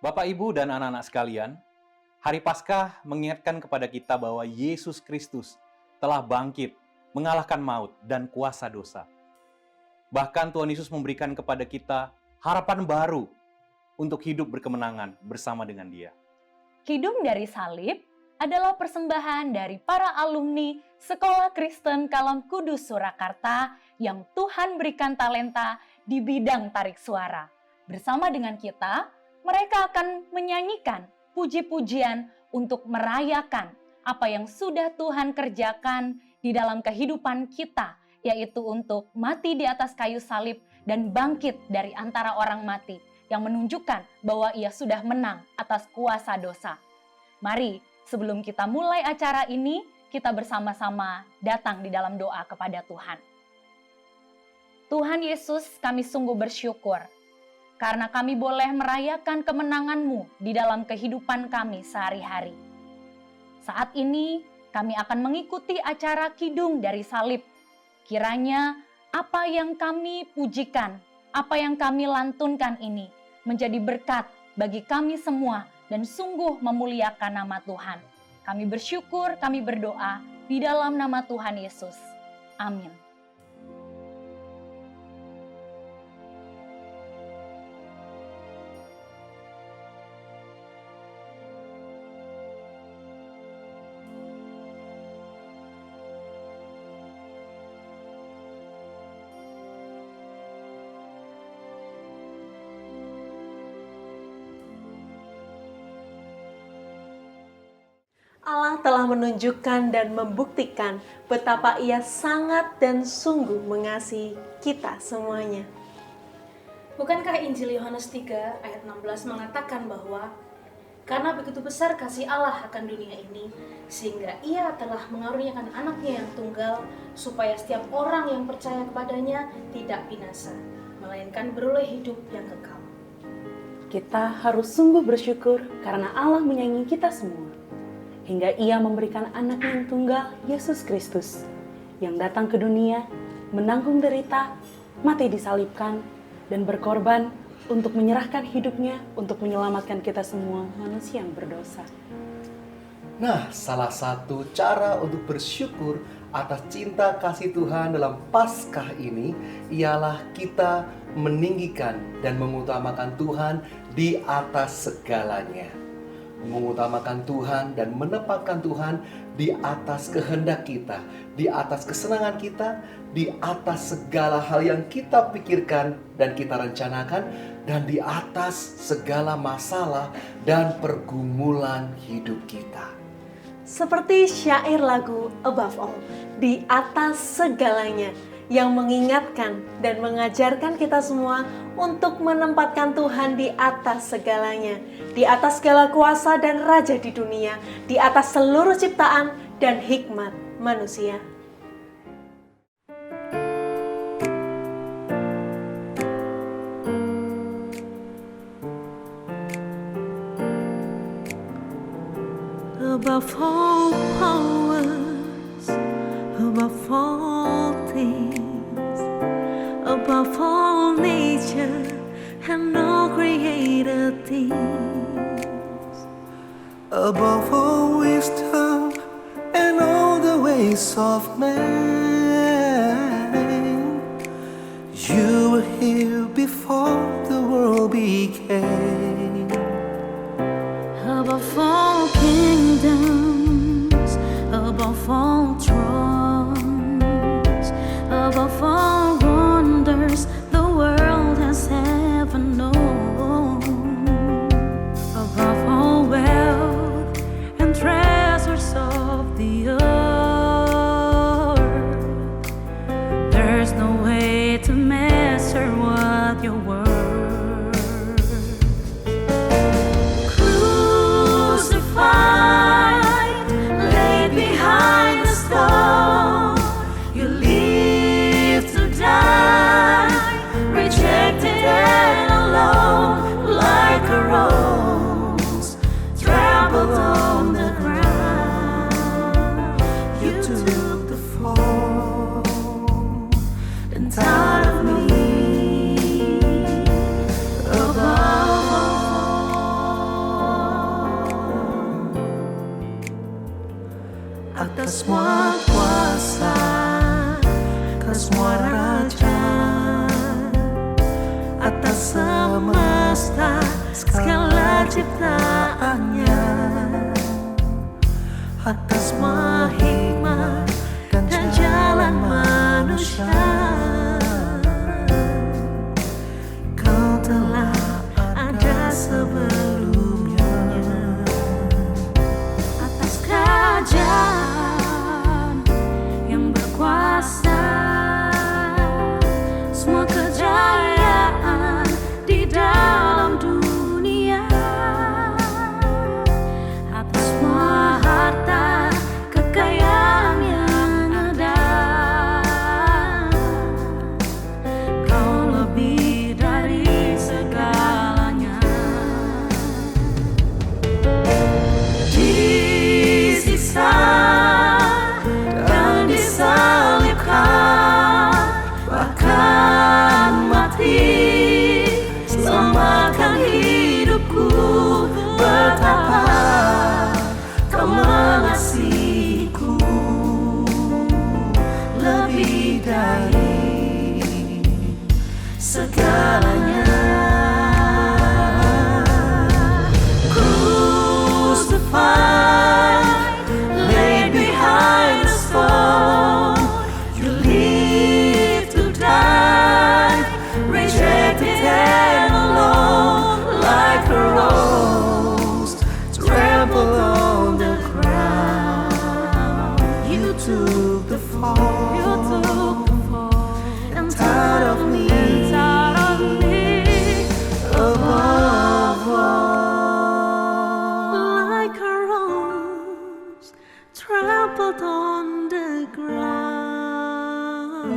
Bapak, Ibu, dan anak-anak sekalian, Hari Paskah mengingatkan kepada kita bahwa Yesus Kristus telah bangkit, mengalahkan maut dan kuasa dosa. Bahkan Tuhan Yesus memberikan kepada kita harapan baru untuk hidup berkemenangan bersama dengan Dia. Kidung dari Salib adalah persembahan dari para alumni Sekolah Kristen Kalam Kudus Surakarta yang Tuhan berikan talenta di bidang tarik suara. Bersama dengan kita, mereka akan menyanyikan puji-pujian untuk merayakan apa yang sudah Tuhan kerjakan di dalam kehidupan kita, yaitu untuk mati di atas kayu salib dan bangkit dari antara orang mati, yang menunjukkan bahwa Ia sudah menang atas kuasa dosa. Mari, sebelum kita mulai acara ini, kita bersama-sama datang di dalam doa kepada Tuhan. Tuhan Yesus, kami sungguh bersyukur karena kami boleh merayakan kemenangan-Mu di dalam kehidupan kami sehari-hari. Saat ini, kami akan mengikuti acara Kidung dari Salib. Kiranya apa yang kami pujikan, apa yang kami lantunkan ini menjadi berkat bagi kami semua dan sungguh memuliakan nama Tuhan. Kami bersyukur, kami berdoa di dalam nama Tuhan Yesus. Amin. Allah telah menunjukkan dan membuktikan betapa Ia sangat dan sungguh mengasihi kita semuanya. Bukankah Injil Yohanes 3 ayat 16 mengatakan bahwa karena begitu besar kasih Allah akan dunia ini, sehingga Ia telah mengaruniakan anaknya yang tunggal, supaya setiap orang yang percaya kepadanya tidak binasa, melainkan beroleh hidup yang kekal. Kita harus sungguh bersyukur karena Allah menyayangi kita semua. Hingga Ia memberikan anak yang tunggal, Yesus Kristus, yang datang ke dunia, menanggung derita, mati disalibkan, dan berkorban untuk menyerahkan hidupnya untuk menyelamatkan kita semua manusia yang berdosa. Nah, salah satu cara untuk bersyukur atas cinta kasih Tuhan dalam Paskah ini ialah kita meninggikan dan mengutamakan Tuhan di atas segalanya. Mengutamakan Tuhan dan menempatkan Tuhan di atas kehendak kita, di atas kesenangan kita, di atas segala hal yang kita pikirkan dan kita rencanakan, dan di atas segala masalah dan pergumulan hidup kita. Seperti syair lagu Above All, di atas segalanya, yang mengingatkan dan mengajarkan kita semua untuk menempatkan Tuhan di atas segalanya, di atas segala kuasa dan raja di dunia, di atas seluruh ciptaan dan hikmat manusia. Above all powers, above all things, above all nature and all created things, above all wisdom and all the ways of man. You were here before the world began. above all kingdoms, above all thrones, above all wonders the world has ever known, above all wealth and treasures of the earth, atas semua kuasa, atas semua raja, atas semesta segala ciptaannya, atas semua hikmat dan jalan manusia. Kau telah ada sebelumnya. Atas kerajaan yang berkuasa, semua kejayaan di dalam dunia, atas semua harta kekayaan yang ada. Kau lebih dari segalanya. Disiksa dan disalibkan, bahkan mati, selamatkan hidupku. Betapa kau mengasihiku, lebih dari segalanya. Crucified, laid behind the stone, you live to die, rejected and alone, like a rose trampled on the ground. You took the fall, and tired of me, above all, like a rose trampled on the ground.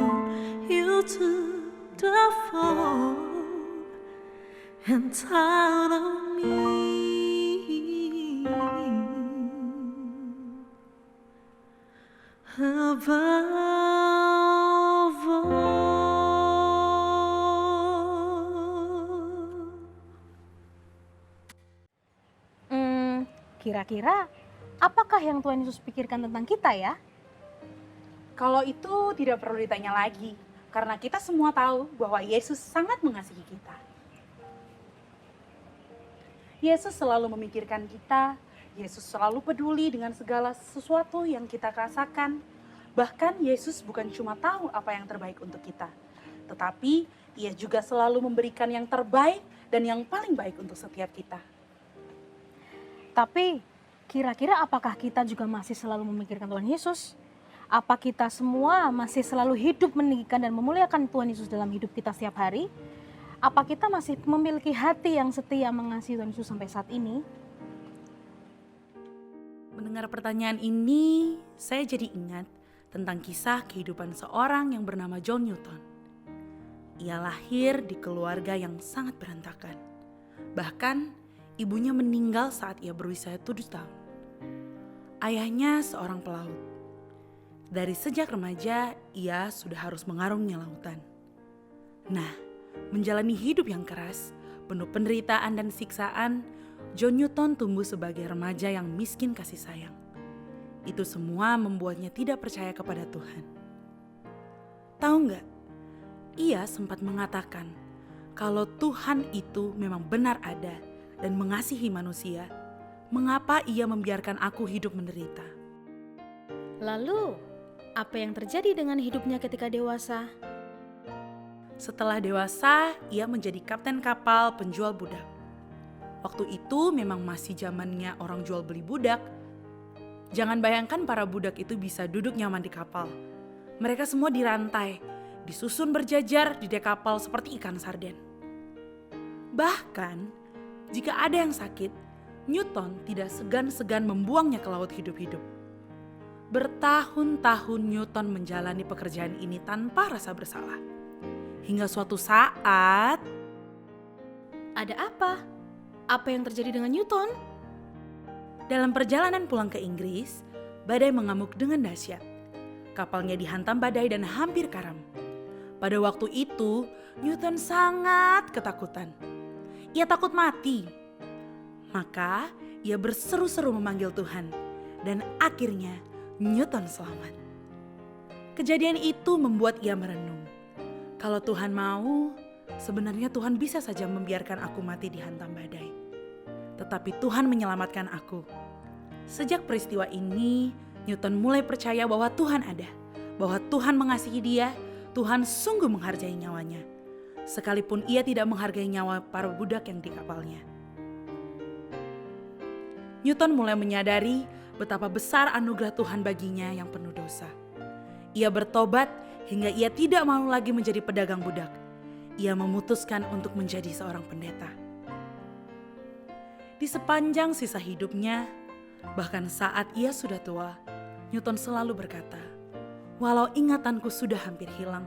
You took the fall and tired of me, above all. Kira-kira apakah yang Tuhan Yesus pikirkan tentang kita ya? Kalau itu tidak perlu ditanya lagi, karena kita semua tahu bahwa Yesus sangat mengasihi kita. Yesus selalu memikirkan kita, Yesus selalu peduli dengan segala sesuatu yang kita rasakan. Bahkan Yesus bukan cuma tahu apa yang terbaik untuk kita, tetapi Ia juga selalu memberikan yang terbaik dan yang paling baik untuk setiap kita. Tapi kira-kira apakah kita juga masih selalu memikirkan Tuhan Yesus? Apa kita semua masih selalu hidup meninggikan dan memuliakan Tuhan Yesus dalam hidup kita setiap hari? Apa kita masih memiliki hati yang setia mengasihi Tuhan Yesus sampai saat ini? Mendengar pertanyaan ini, saya jadi ingat tentang kisah kehidupan seorang yang bernama John Newton. Ia lahir di keluarga yang sangat berantakan. Bahkan ibunya meninggal saat ia berusia 7 tahun. Ayahnya seorang pelaut. Dari sejak remaja, ia sudah harus mengarungi lautan. Nah, menjalani hidup yang keras, penuh penderitaan dan siksaan, John Newton tumbuh sebagai remaja yang miskin kasih sayang. Itu semua membuatnya tidak percaya kepada Tuhan. Tahu nggak? Ia sempat mengatakan kalau Tuhan itu memang benar ada dan mengasihi manusia, mengapa ia membiarkan aku hidup menderita? Lalu, apa yang terjadi dengan hidupnya ketika dewasa? Setelah dewasa, ia menjadi kapten kapal penjual budak. Waktu itu memang masih zamannya orang jual beli budak. Jangan bayangkan para budak itu bisa duduk nyaman di kapal. Mereka semua dirantai, disusun berjajar di dek kapal seperti ikan sarden. Bahkan, jika ada yang sakit, Newton tidak segan-segan membuangnya ke laut hidup-hidup. Bertahun-tahun Newton menjalani pekerjaan ini tanpa rasa bersalah. Hingga suatu saat... Ada apa? Apa yang terjadi dengan Newton? Dalam perjalanan pulang ke Inggris, badai mengamuk dengan dahsyat. Kapalnya dihantam badai dan hampir karam. Pada waktu itu, Newton sangat ketakutan. Ia takut mati. Maka ia berseru-seru memanggil Tuhan. Dan akhirnya Newton selamat. Kejadian itu membuat ia merenung. Kalau Tuhan mau, sebenarnya Tuhan bisa saja membiarkan aku mati dihantam badai. Tetapi Tuhan menyelamatkan aku. Sejak peristiwa ini, Newton mulai percaya bahwa Tuhan ada, bahwa Tuhan mengasihi dia, Tuhan sungguh menghargai nyawanya. Sekalipun ia tidak menghargai nyawa para budak yang di kapalnya. Newton mulai menyadari betapa besar anugerah Tuhan baginya yang penuh dosa. Ia bertobat hingga ia tidak mau lagi menjadi pedagang budak. Ia memutuskan untuk menjadi seorang pendeta. Di sepanjang sisa hidupnya, bahkan saat ia sudah tua, Newton selalu berkata, "Walau ingatanku sudah hampir hilang,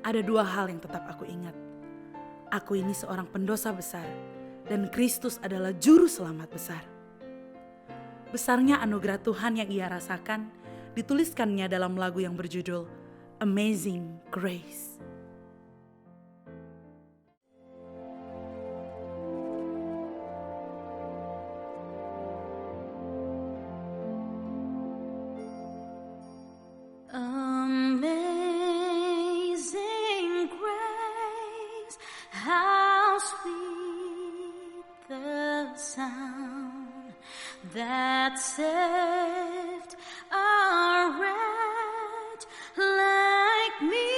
ada dua hal yang tetap aku ingat. Aku ini seorang pendosa besar, dan Kristus adalah juru selamat besar." Besarnya anugerah Tuhan yang ia rasakan dituliskannya dalam lagu yang berjudul Amazing Grace. Amazing grace, how sweet the sound that saved a wretch like me.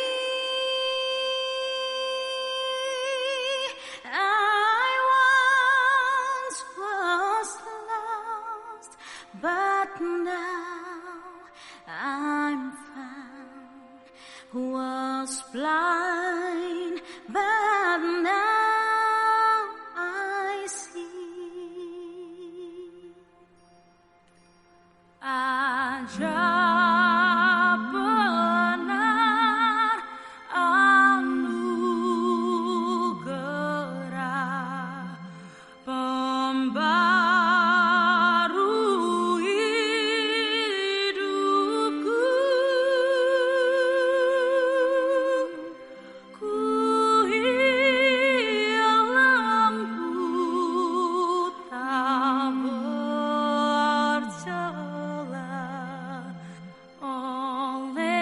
I once was lost, but now I'm found. Was blind, but now I see. Ajaib benar anugerah pembaru hidupku. Ku hilang, ku tak bercela. Olehnya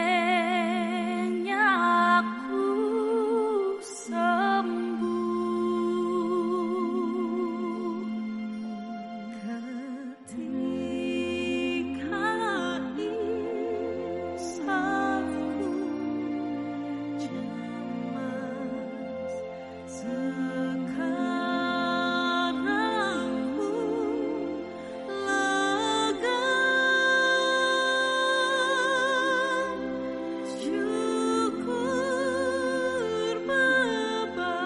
aku sembuh. Ketika insafku cemas, sekarang ku lega. Syukur bebanku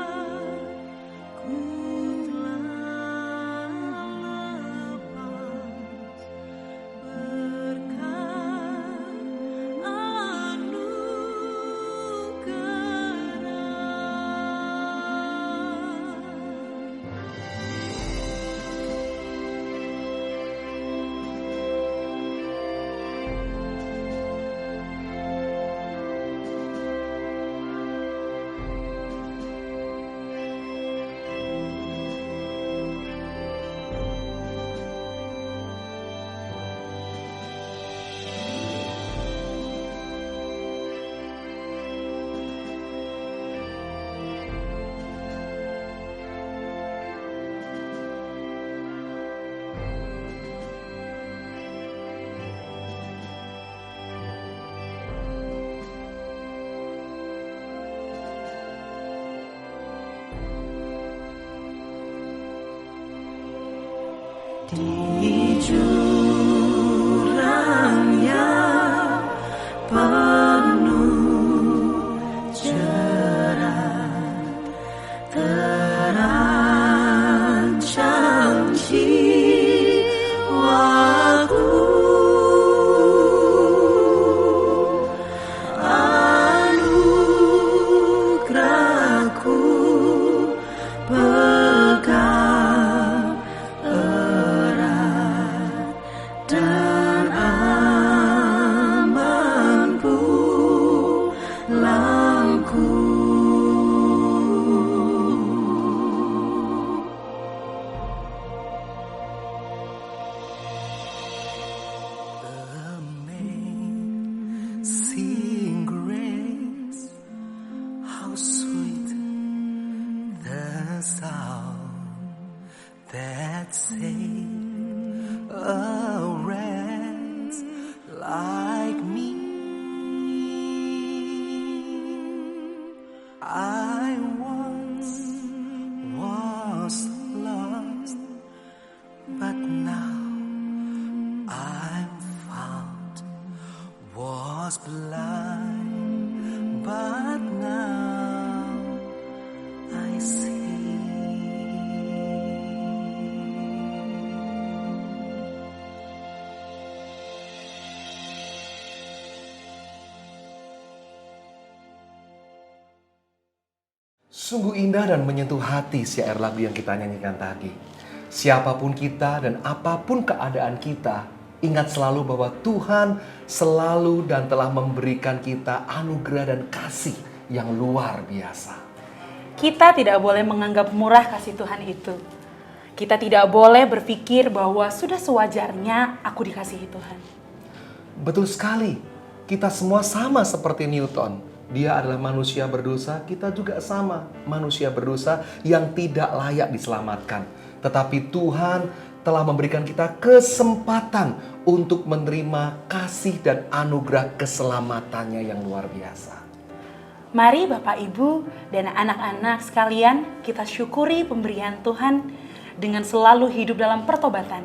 telah lepas berkat anugerah. Di jurang yang penuh jerat, terancam jiwaku. Anugerahku pegang erat, was blind, but now I see. Sungguh indah dan menyentuh hati syair lagu yang kita nyanyikan tadi. Siapapun kita dan apapun keadaan kita, ingat selalu bahwa Tuhan selalu dan telah memberikan kita anugerah dan kasih yang luar biasa. Kita tidak boleh menganggap murah kasih Tuhan itu. Kita tidak boleh berpikir bahwa sudah sewajarnya aku dikasihi Tuhan. Betul sekali, kita semua sama seperti Newton. Dia adalah manusia berdosa, kita juga sama manusia berdosa yang tidak layak diselamatkan. Tetapi Tuhan telah memberikan kita kesempatan untuk menerima kasih dan anugerah keselamatannya yang luar biasa. Mari Bapak Ibu dan anak-anak sekalian, kita syukuri pemberian Tuhan dengan selalu hidup dalam pertobatan.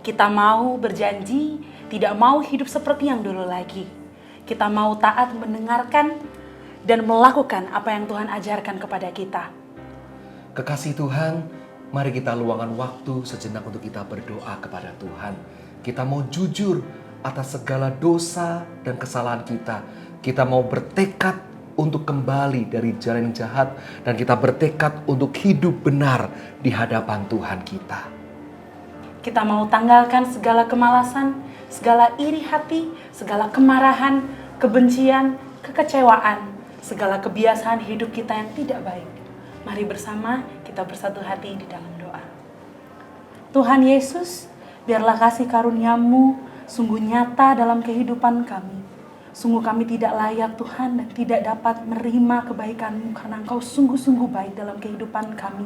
Kita mau berjanji tidak mau hidup seperti yang dulu lagi. Kita mau taat mendengarkan dan melakukan apa yang Tuhan ajarkan kepada kita. Kekasih Tuhan, mari kita luangkan waktu sejenak untuk kita berdoa kepada Tuhan. Kita mau jujur atas segala dosa dan kesalahan kita. Kita mau bertekad untuk kembali dari jalan yang jahat. Dan kita bertekad untuk hidup benar di hadapan Tuhan kita. Kita mau tanggalkan segala kemalasan, segala iri hati, segala kemarahan, kebencian, kekecewaan, segala kebiasaan hidup kita yang tidak baik. Mari bersama kita bersatu hati di dalam doa. Tuhan Yesus, biarlah kasih karunia-Mu sungguh nyata dalam kehidupan kami. Sungguh kami tidak layak Tuhan dan tidak dapat menerima kebaikan-Mu karena Engkau sungguh-sungguh baik dalam kehidupan kami.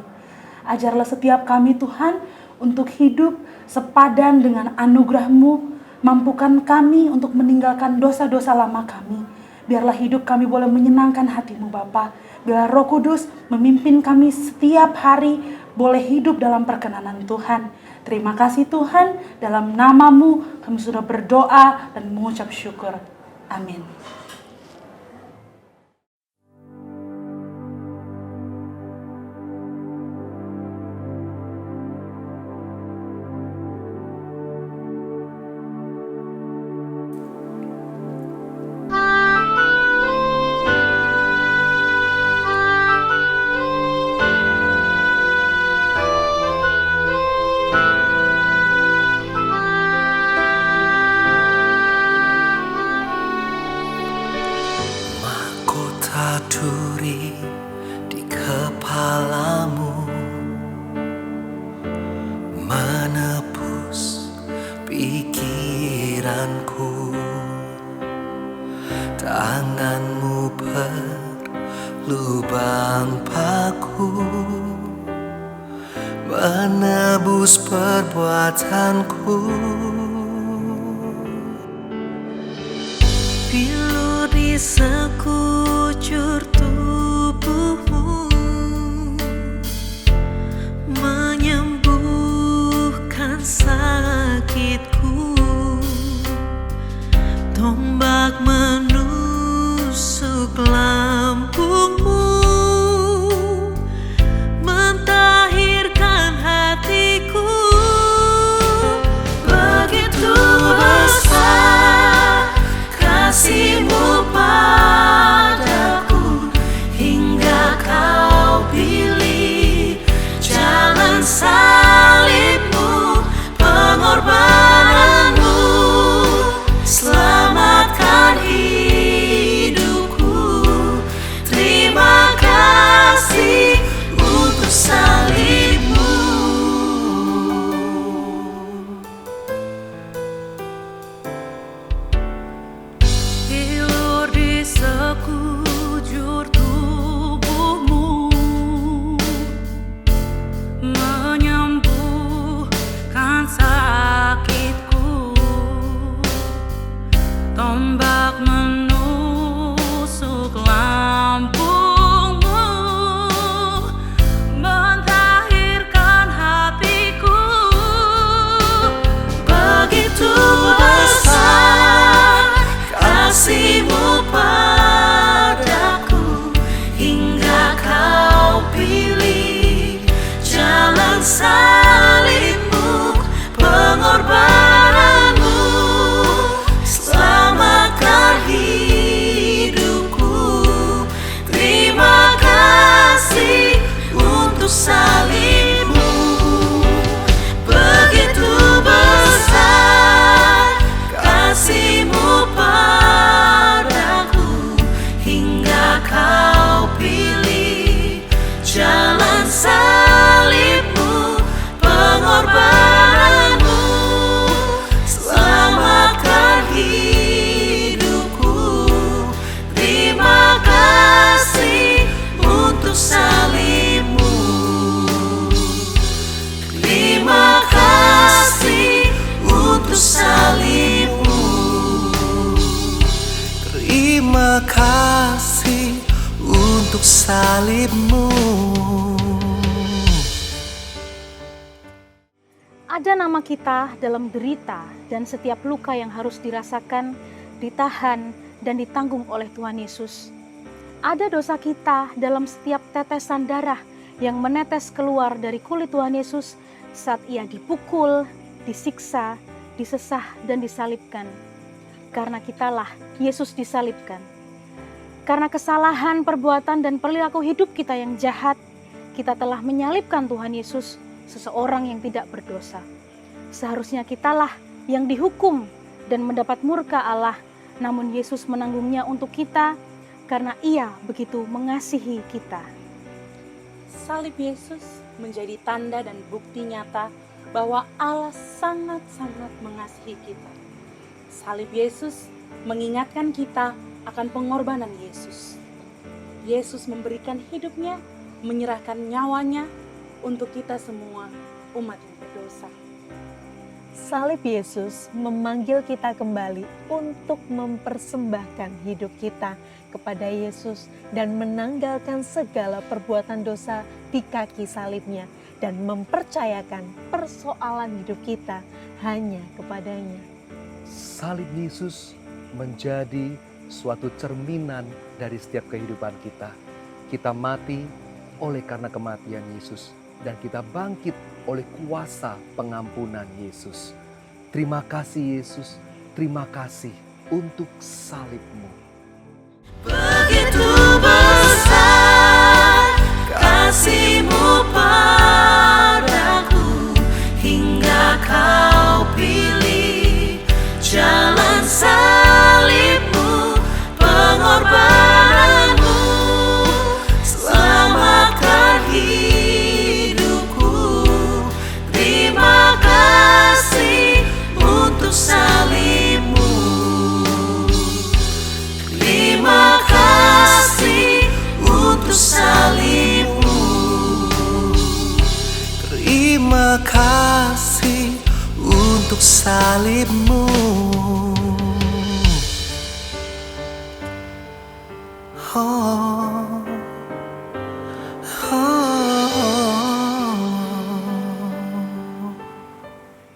Ajarlah setiap kami Tuhan untuk hidup sepadan dengan anugerah-Mu. Mampukan kami untuk meninggalkan dosa-dosa lama kami. Biarlah hidup kami boleh menyenangkan hati-Mu Bapa. Biarlah Roh Kudus memimpin kami setiap hari boleh hidup dalam perkenanan Tuhan. Terima kasih Tuhan, dalam nama-Mu kami sudah berdoa dan mengucap syukur. Amin. Duri di kepalamu, menebus pikiranku. Tanganmu berlubang paku, menebus perbuatanku. Pilu di sekujur tubuhmu, menyembuhkan sakitku. Tombak menusuk lambungmu, mentahirkan hatiku. Begitu besar kasih-Mu padaku, hingga Kau pilih jalan salib-Mu, pengorbanan-Mu selamatkan hidup. salibmu. Ada nama kita dalam derita dan setiap luka yang harus dirasakan, ditahan, dan ditanggung oleh Tuhan Yesus. Ada dosa kita dalam setiap tetesan darah yang menetes keluar dari kulit Tuhan Yesus saat Ia dipukul, disiksa, disesah, dan disalibkan. Karena kitalah Yesus disalibkan. Karena kesalahan, perbuatan, dan perilaku hidup kita yang jahat, kita telah menyalibkan Tuhan Yesus, seseorang yang tidak berdosa. Seharusnya kitalah yang dihukum dan mendapat murka Allah, namun Yesus menanggungnya untuk kita karena Ia begitu mengasihi kita. Salib Yesus menjadi tanda dan bukti nyata bahwa Allah sangat-sangat mengasihi kita. Salib Yesus mengingatkan kita akan pengorbanan Yesus. Yesus memberikan hidupnya, menyerahkan nyawanya untuk kita semua umat yang berdosa. Salib Yesus memanggil kita kembali untuk mempersembahkan hidup kita kepada Yesus dan menanggalkan segala perbuatan dosa di kaki salibnya dan mempercayakan persoalan hidup kita hanya kepadanya. Salib Yesus menjadi suatu cerminan dari setiap kehidupan kita. Kita mati oleh karena kematian Yesus dan kita bangkit oleh kuasa pengampunan Yesus. Terima kasih Yesus, terima kasih untuk salib-Mu. Begitu besar kasih-Mu padaku, hingga Kau pilih jalan salib-Mu, pengorbanan-Mu, selamatkan hidupku. Terima kasih untuk salib-Mu. Terima kasih untuk salib-Mu. Terima kasih untuk salib-Mu. Oh,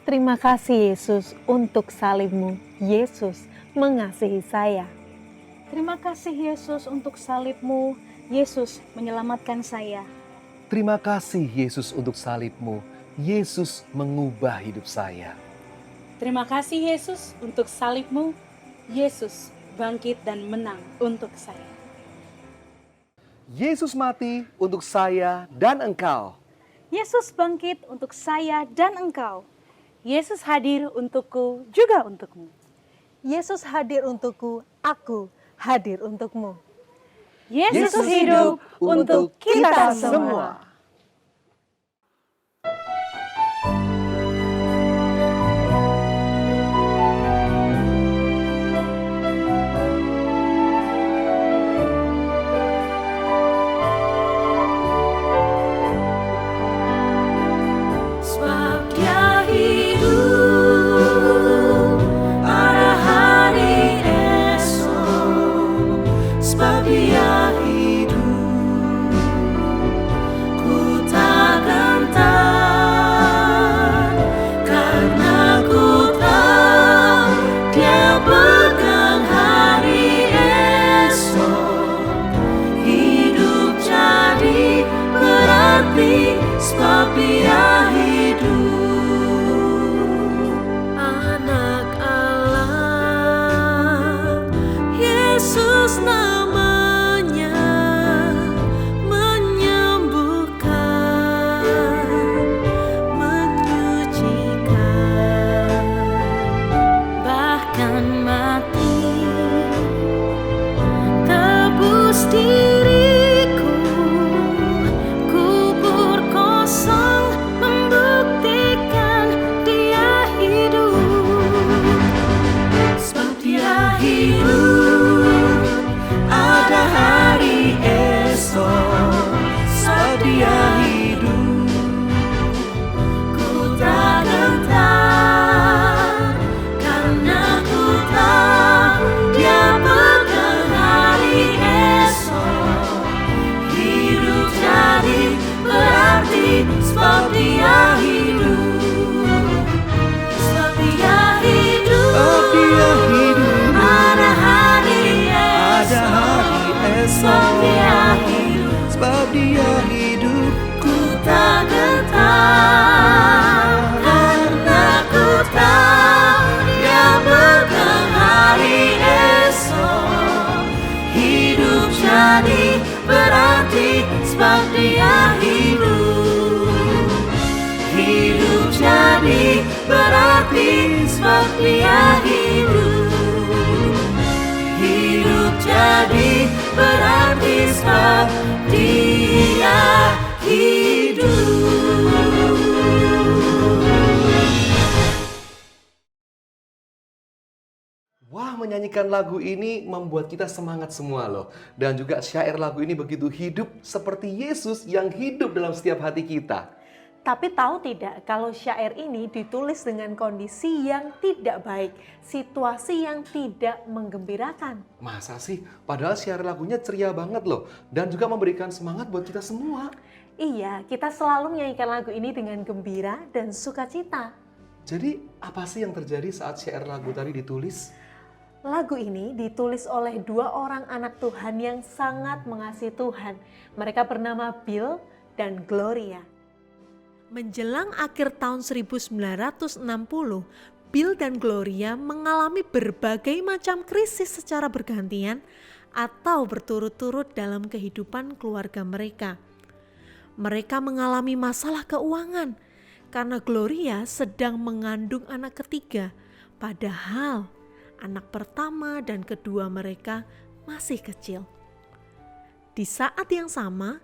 Terima kasih Yesus untuk salib-Mu. Yesus mengasihi saya. Terima kasih Yesus untuk salib-Mu. Yesus menyelamatkan saya. Terima kasih Yesus untuk salib-Mu. Yesus mengubah hidup saya. Terima kasih Yesus untuk salib-Mu. Yesus bangkit dan menang untuk saya. Yesus mati untuk saya dan engkau. Yesus bangkit untuk saya dan engkau. Yesus hadir untukku juga untukmu. Yesus hadir untukku, aku hadir untukmu. Yesus hidup untuk kita semua. Sebab Dia hidup, ada hari esok. Sebab Dia hidup, ku tak gentar, karena ku tahu Dia pegang hari esok. Hidup jadi berarti sebab Dia hidup. Anak Allah, Yesus namanya, menyembuhkan, menyucikan, bahkan mati tebus diriku. Kubur kosong membuktikan Dia hidup. Sebab Dia hidup, sebab Dia hidup. Wah, menyanyikan lagu ini membuat kita semangat semua loh. Dan juga syair lagu ini begitu hidup seperti Yesus yang hidup dalam setiap hati kita. Tapi tahu tidak kalau syair ini ditulis dengan kondisi yang tidak baik, situasi yang tidak menggembirakan. Masa sih? Padahal syair lagunya ceria banget loh. Dan juga memberikan semangat buat kita semua. Iya, kita selalu menyanyikan lagu ini dengan gembira dan sukacita. Jadi apa sih yang terjadi saat syair lagu tadi ditulis? Lagu ini ditulis oleh dua orang anak Tuhan yang sangat mengasihi Tuhan. Mereka bernama Bill dan Gloria. Menjelang akhir tahun 1960, Bill dan Gloria mengalami berbagai macam krisis secara bergantian atau berturut-turut dalam kehidupan keluarga mereka. Mereka mengalami masalah keuangan karena Gloria sedang mengandung anak ketiga, padahal anak pertama dan kedua mereka masih kecil. Di saat yang sama,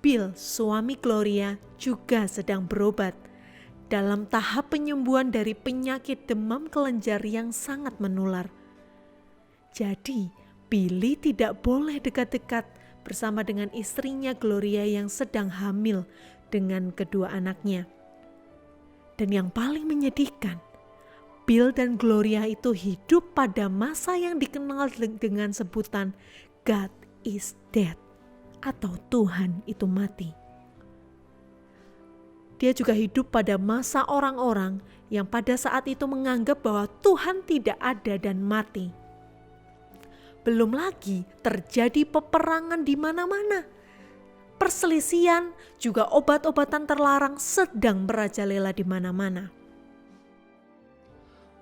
Bill, suami Gloria, juga sedang berobat dalam tahap penyembuhan dari penyakit demam kelenjar yang sangat menular. Jadi, Billy tidak boleh dekat-dekat bersama dengan istrinya Gloria yang sedang hamil dengan kedua anaknya. Dan yang paling menyedihkan, Bill dan Gloria itu hidup pada masa yang dikenal dengan sebutan God is dead atau Tuhan itu mati. Dia juga hidup pada masa orang-orang yang pada saat itu menganggap bahwa Tuhan tidak ada dan mati. Belum lagi terjadi peperangan di mana-mana. Perselisihan, juga obat-obatan terlarang sedang merajalela di mana-mana.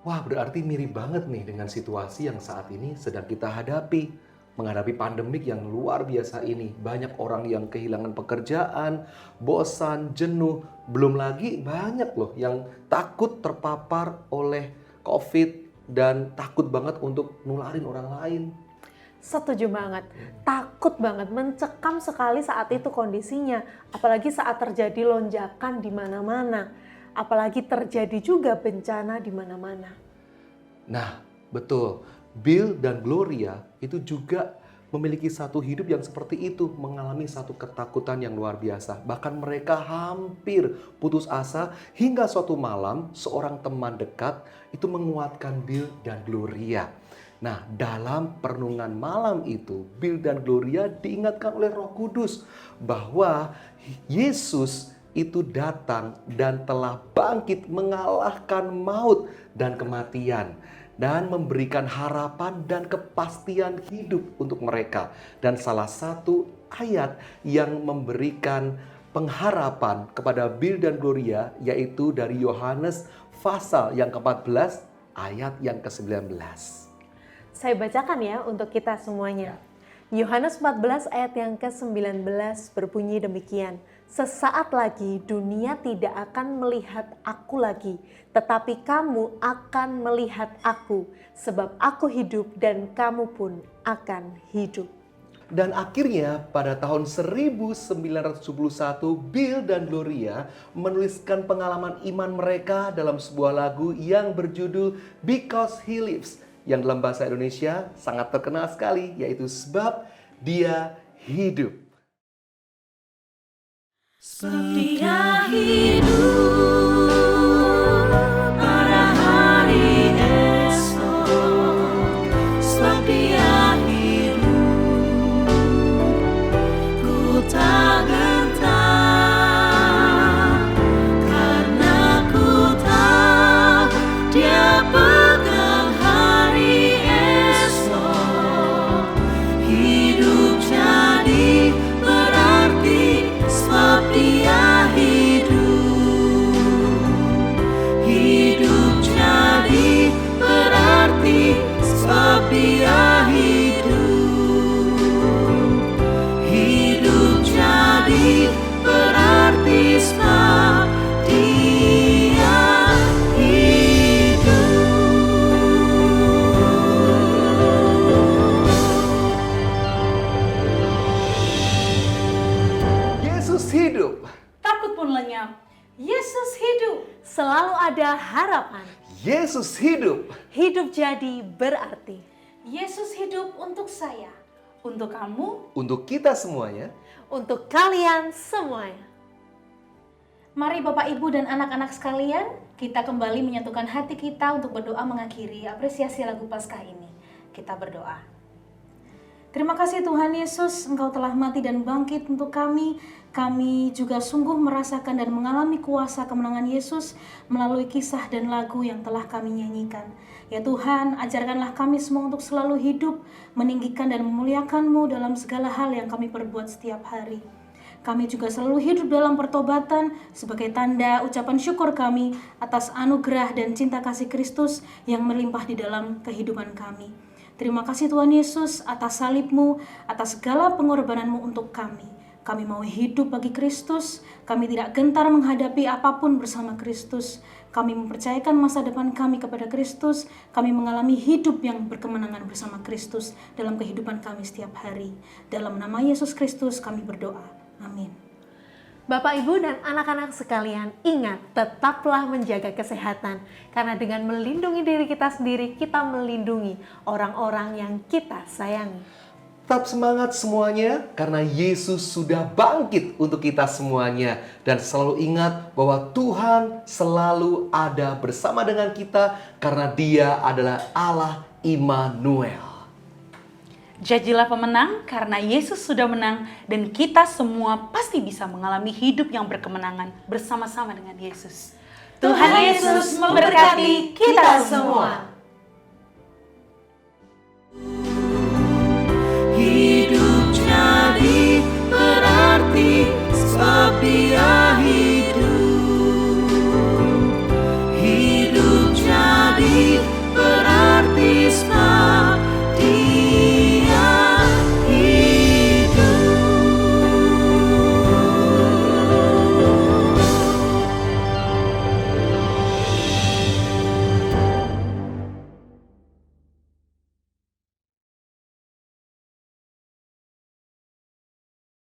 Wah, berarti mirip banget nih dengan situasi yang saat ini sedang kita hadapi. Menghadapi pandemik yang luar biasa ini. Banyak orang yang kehilangan pekerjaan, bosan, jenuh. Belum lagi banyak loh yang takut terpapar oleh COVID dan takut banget untuk nularin orang lain. Setuju banget, takut banget, mencekam sekali saat itu kondisinya. Apalagi saat terjadi lonjakan di mana-mana. Apalagi terjadi juga bencana di mana-mana. Nah, betul. Bill dan Gloria itu juga memiliki satu hidup yang seperti itu, mengalami satu ketakutan yang luar biasa. Bahkan mereka hampir putus asa hingga suatu malam seorang teman dekat itu menguatkan Bill dan Gloria. Nah, dalam perenungan malam itu, Bill dan Gloria diingatkan oleh Roh Kudus bahwa Yesus itu datang dan telah bangkit mengalahkan maut dan kematian. Dan memberikan harapan dan kepastian hidup untuk mereka. Dan salah satu ayat yang memberikan pengharapan kepada Bill dan Gloria yaitu dari Yohanes pasal yang ke-14 ayat yang ke-19. Saya bacakan ya untuk kita semuanya. Yohanes 14 ayat yang ke-19 berbunyi demikian. Sesaat lagi dunia tidak akan melihat aku lagi, tetapi kamu akan melihat aku, sebab aku hidup dan kamu pun akan hidup. Dan akhirnya pada tahun 1971 Bill dan Gloria menuliskan pengalaman iman mereka dalam sebuah lagu yang berjudul Because He Lives, yang dalam bahasa Indonesia sangat terkenal sekali, yaitu Sebab Dia Hidup. Sebab Dia hidup pada hari esok. Sebab Dia hidup, ku tak gentar, karena ku tahu Dia pegang hari esok. Hidup jadi berarti sebab Dia hidup. ada harapan. Yesus hidup. Hidup jadi berarti. Yesus hidup untuk saya. Untuk kamu, Untuk kita semuanya. Untuk kalian semuanya. Mari Bapak, Ibu, dan anak-anak sekalian, kita kembali menyatukan hati kita untuk berdoa mengakhiri apresiasi lagu Paskah ini. Kita berdoa. Terima kasih Tuhan Yesus, Engkau telah mati dan bangkit untuk kami. Kami juga sungguh merasakan dan mengalami kuasa kemenangan Yesus melalui kisah dan lagu yang telah kami nyanyikan. Ya Tuhan, ajarkanlah kami semua untuk selalu hidup, meninggikan dan memuliakan-Mu dalam segala hal yang kami perbuat setiap hari. Kami juga selalu hidup dalam pertobatan sebagai tanda ucapan syukur kami atas anugerah dan cinta kasih Kristus yang melimpah di dalam kehidupan kami. Terima kasih Tuhan Yesus atas salib-Mu, atas segala pengorbanan-Mu untuk kami. Kami mau hidup bagi Kristus, kami tidak gentar menghadapi apapun bersama Kristus. Kami mempercayakan masa depan kami kepada Kristus, kami mengalami hidup yang berkemenangan bersama Kristus dalam kehidupan kami setiap hari. Dalam nama Yesus Kristus kami berdoa. Amin. Bapak, Ibu, dan anak-anak sekalian, ingat, tetaplah menjaga kesehatan. Karena dengan melindungi diri kita sendiri, kita melindungi orang-orang yang kita sayangi. Tetap semangat semuanya, karena Yesus sudah bangkit untuk kita semuanya. Dan selalu ingat bahwa Tuhan selalu ada bersama dengan kita, karena Dia adalah Allah Immanuel. jadilah pemenang karena Yesus sudah menang dan kita semua pasti bisa mengalami hidup yang berkemenangan bersama-sama dengan Yesus. Tuhan Yesus memberkati kita semua.